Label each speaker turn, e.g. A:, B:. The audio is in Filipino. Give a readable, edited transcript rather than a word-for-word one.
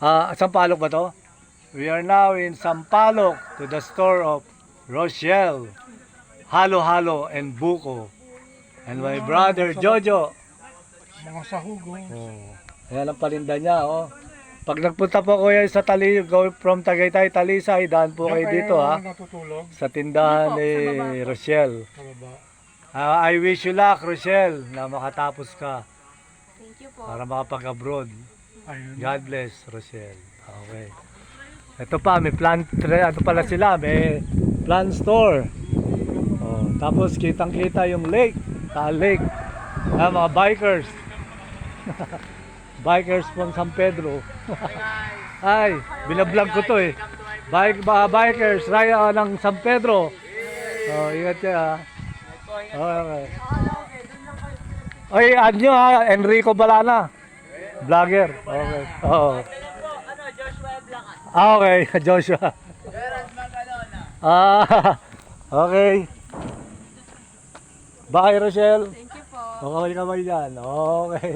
A: Sampaloc ba to? We are now in Sampaloc to the store of Rochelle, Halo Halo and Buko. And my brother Jojo.
B: Mga sahog,
A: Ayan ang palinda niya, oh. Pag nagpunta po kayo sa from Tagaytay, Talisay, daan po kayo dito, ha.
B: Natutulog
A: Sa tindahan ni Rochelle.
B: sa baba.
A: I wish you luck, Rochelle, na makatapos ka
C: Thank you po.
A: para makapag-abroad.
B: Ayun.
A: God bless, Rochelle. Okay. Ito pa, may ano pala sila, may plant store. Oh, tapos kitang-kita yung lake, Taal Lake. Mga bikers. Bikers from San Pedro. Ay, binablog ko to eh. Bikers, raya ng San Pedro. Oh, ingat ka ha. Okay. Oy, add nyo ha, Enrico Balana. Vlogger. Okay. Oo. Okay, Joshua. Okay. Bye, Rochelle.
C: Thank you po.
A: Okay, kamay dyan. Okay.